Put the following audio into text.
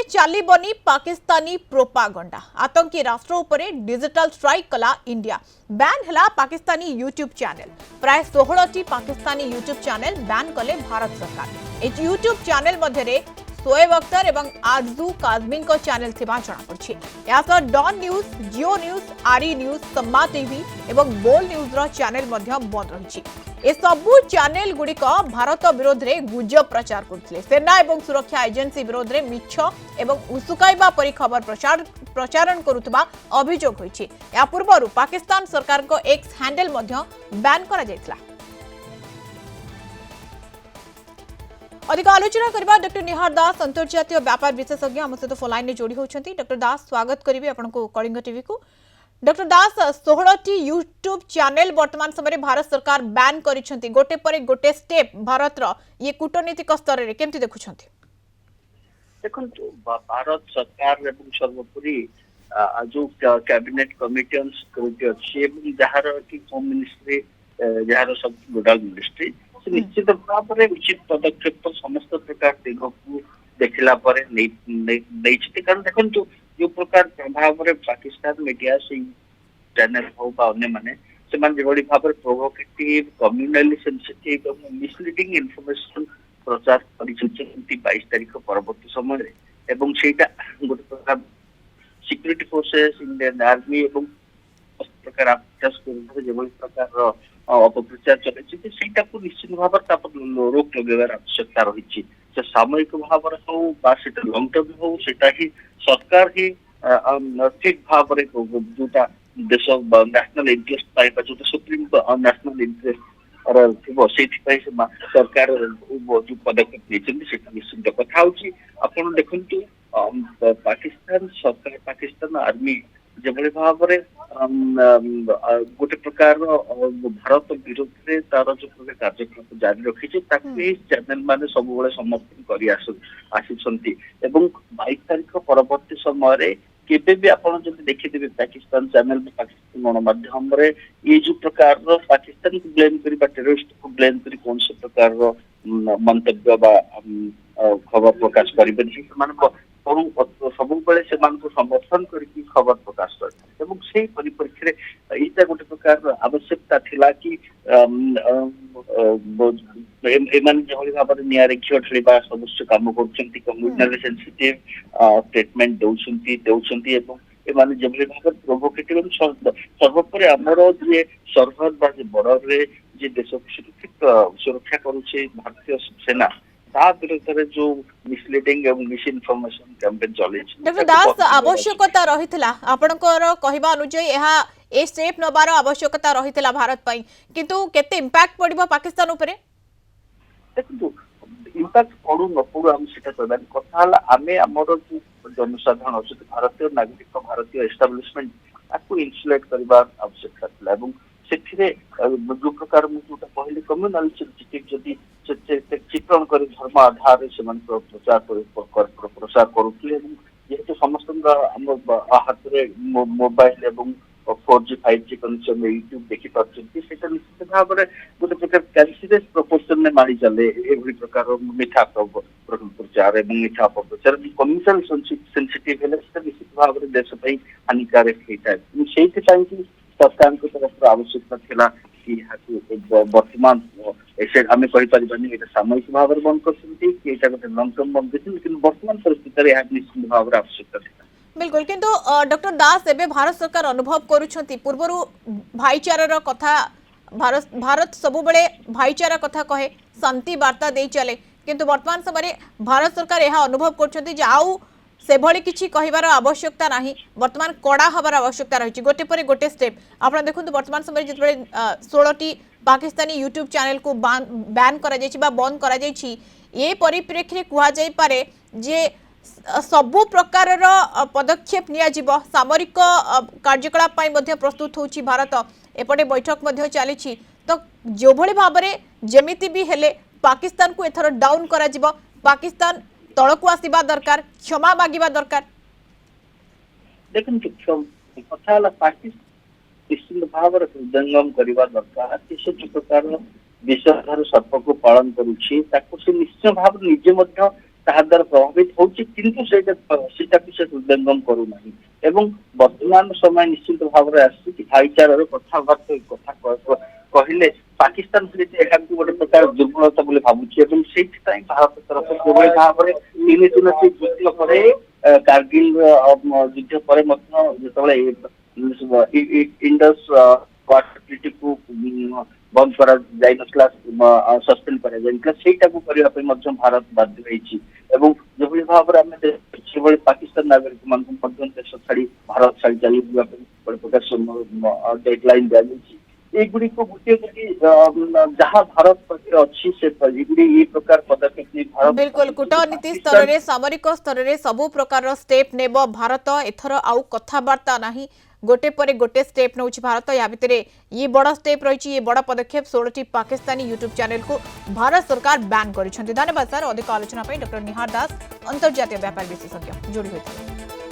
चलीबनी Pakistani propaganda आतंकी राष्ट्र उपरे डिजिटल स्ट्राइक कला इंडिया बैन हला पाकिस्तानी यूट्यूब चैनल प्राय 16 पाकिस्तानी यूट्यूब चैनल बैन कले भारत सरकार। ए यूट्यूब चैनल मध्य शोएब अख्तर एवं आरजू काजमी चैनल थिबा जणा पड़छि। यासर डॉन न्यूज, जियो न्यूज, आरी न्यूज, सम्मा टीवी एवं बोल न्यूज रो चैनल मध्य बंद रहिछि। ए सबु चैनल गुड़िक भारत विरोध में गुजब प्रचार करथिले। सेना एवं सुरक्षा एजेंसी विरोध में मिछ एवं उसुकाइबा परि खबर प्रचारण करुतबा अभियोग होइछि। या पूर्व पाकिस्तान सरकार को एक्स हैंडल मध्य बैन करा जायतिला। अधिक आलोचना करबा डॉक्टर निहार दास अंतर्जातीय व्यापार विशेषज्ञ हम सहित फोन लाइन में जोड़ी होछंती। डॉक्टर दास स्वागत करिवे आपनको कलिंग टीवी को। डॉक्टर दास 16 यूट्यूब चैनल वर्तमान समय भारत सरकार बैन करिसेंती। गोटे पर गोटे स्टेप भारत रो ये कूटनीतिक स्तर रे केमति देखुछंती? देखो भारत सरकार एवं सर्वोपरि जो कैबिनेट कमिटी ऑन सिक्योरिटी अछि एवं जहार की होम मिनिस्ट्री जहार सब नोडल मिनिस्ट्री निश्चित भाव में उचित पदक्षेप समस्त प्रकार दिग को देखला पर नहीं कारण देखो जो प्रकार प्रभाव में पाकिस्तान मीडिया से चैनल हो अन्य माने से भाव प्रोवोकेटिव कम्युनली सेंसिटिव और मिसलीडिंग इनफॉरमेशन प्रचार कर 22 तारीख परवर्ती समय एवं सेटा गोटे प्रकार सिक्योरिटी फोर्सेस इंडियन आर्मी एवं प्रकार जो प्रकार अपप्रचार चलती सेटा को निश्चित भाव रोक लगार आवश्यकता रही से सामयिक भाव लंग टर्म हो सेटा ही सरकार ही ठीक भाव जोटा देश नेशनल इंटरेस्ट पाइबा जो सुप्रीम नेशनल इंटरेस्ट से सरकार जो पदक्षेप नहीं निश्चित कथा आपड़ देखु पाकिस्तान सरकार पाकिस्तान आर्मी जो भाव गोटे प्रकार भारत विरोध में तार जो कार्यक्रम जारी रखी चैनल मैंने सब समर्थन कर आसी 22 तारीख परवर्ती समय केबे भी आपन जब देखिथिबे पाकिस्तान चैनल में पाकिस्तान गणमाध्यम रे ये जो प्रकार पाकिस्तान को ब्लेम करी टेररिस्ट को ब्लेम करी कौन से प्रकार मंतव्य बा खबर प्रकाश करें सब बेले से समर्थन करके खबर प्रकाश कर परिप्रेक्षी यहाँ गोटे प्रकार आवश्यकता थिला कि भाव निरे घी ढा समस्त कम कर कम्युनली सेंसिटिव स्टेटमेंट दौरान जो भाव प्रोवोकेटिव सर्वोपरि आमर जे सर्वर बा बॉर्डर रे जे देश को सुरक्षा करुचे भारतीय सेना विरोध जो मिसलीडिंग एवं मिस इनफॉरमेशन कैंपेन चले। डॉक्टर दास आवश्यकता रहितला आपनकर कहबा अनुसार यहा ए स्टेप नबार आवश्यकता रहितला भारत पई किंतु केते इंपैक्ट पड़िबो पाकिस्तान उपरे? देखो इंपैक्ट पड़ू न पड़ू हम सेटा कहबानी कथा हला आमे हमर जो जनसाधारण अछि भारतीय नागरिक भारतीय एस्टाब्लिशमेंट आपको इंसुलेट करबा आवश्यकता थिला एवं सेठिरे जो प्रकार जो कहले कम्युनल सेंसिटिव जदी चित्रण कर धर्म आधार से प्रचार प्रसार करुले जेहेतु समस्त हाथ में मोबाइल एवं 4G 5G कनेक्शन में यूट्यूब देखी पार्टी निश्चित भाव में गोटे प्रकार कैलसीलेस प्रोपोर्शन में मारी चले एभली प्रकार मिठा प्रचार और मिठा अपप्रचार कम्युनल सेंसिटिव है निश्चित भाव में देश हानिकारक होता है से सरकार तरफ आवश्यकता थिला कि वर्तमान ऐसे आम कहीपर सामयिक भाव में बंद कर लंग टर्म बंद कर लेकिन वर्तमान परिस्थिति निश्चित भाव में आवश्यकता थी। बिल्कुल किंतु डॉक्टर दास एबे भारत सरकार अनुभव करुछंती पूर्वर भाईचारा कथा भारत सबु बेले भाईचारा कथा कहे शांति वार्ता दे चले किंतु वर्तमान समय भारत सरकार यह अनुभव करछंती जे आउ से भली किछि कहिबार आवश्यकता नाही वर्तमान कड़ा हबार आवश्यकता रही गोटे पर गोटे स्टेप आपण देखंतु वर्तमान समय जितबे 16 पाकिस्तानी यूट्यूब चैनल को बैन करा जायछि बा बंद करा जायछि ए परिप्रेक्षी कुहा जाय पारे जे सबु प्रकार पदक्षेप निया जीवो सामरिक कार्यकलाप पई मध्ये प्रस्तुत होछि भारत एपटे बैठक मध्ये चली तो जो भली भाव में जेमिति भी हेले पाकिस्तान को एथर डाउन करा जीवो पाकिस्तान तळकु आसीबा दरकार क्षमा मागिबा दरकार। देखन कथा पाकिस्तान निश्चित भाव हृदयंगम करवा दरकार से जो प्रकार विषधार सर्प को पालन करुछि ताको से निश्चित भाव निजे ତାହା ଦ୍ୱାରା ପ୍ରଭାବିତ ହଉଛି, କିନ୍ତୁ ସେଇଟାକୁ ସେ ହୃଦୟଙ୍ଗମ କରୁନାହିଁ। ଏବଂ ବର୍ତ୍ତମାନ ସମୟ ନିଶ୍ଚିତ ଭାବରେ ଆସିଛି କି ଭାଇଚାରାର କଥା କହିଲେ ପାକିସ୍ତାନ ସହିତ ଏହାକୁ ଗୋଟେ ପ୍ରକାର ଦୁର୍ବଳତା ବୋଲି ଭାବୁଛି, ଏବଂ ସେଇଥିପାଇଁ ଭାରତ ତରଫରୁ ଯେଭଳି ଭାବରେ 3 ଦିନ ସେ ଯୁଦ୍ଧ ପରେ କାର୍ଗିଲ ଯୁଦ୍ଧ ପରେ ମଧ୍ୟ ଯେତେବେଳେ ଇଣ୍ଡସ୍ ୱାଟର ଟ୍ରିଟିକୁ ବନ୍ଦ କରାଯାଇନଥିଲା, ସସ୍ପେଣ୍ଡ କରାଯାଇନଥିଲା, ସେଇଟାକୁ କରିବା ପାଇଁ ମଧ୍ୟ ଭାରତ ବାଧ୍ୟ ହେଇଛି। ଏବଂ ଯେଭଳି ଭାବରେ ଆମେ ସେଭଳି ପାକିସ୍ତାନ ନାଗରିକ ମାନଙ୍କୁ ମଧ୍ୟ ଦେଶ ଛାଡି ଭାରତ ଛାଡି ଚାଲିଯିବା ପାଇଁ ଗୋଟେ ପ୍ରକାର ଡେଡଲାଇନ ଦିଆଯାଇଛି। ଏଗୁଡିକୁ ଗୋଟିଏ ଯାହା ଭାରତ ପାଖରେ ଅଛି ସେ ଏଇ ପ୍ରକାର ପଦକ୍ଷେପ ନେଇ ଭାରତ बिल्कुल कूटनीति स्तर रे सामरिक स्तर रे सबु प्रकार स्टेप नेब भारत एथर आउ कथबार्ता नाही गोटे परे गोटे स्टेप नौछि भारत या भितरे ये बड़ स्टेप रही ये बड़ पदक्षेप 16टी पाकिस्तानी यूट्यूब चैनल को भारत सरकार बैन करिसेंति। धन्यवाद सर अधिक आलोचना डॉक्टर निहार दास अंतर्जातीय व्यापार विशेषज्ञ जोड़ी होइथिले।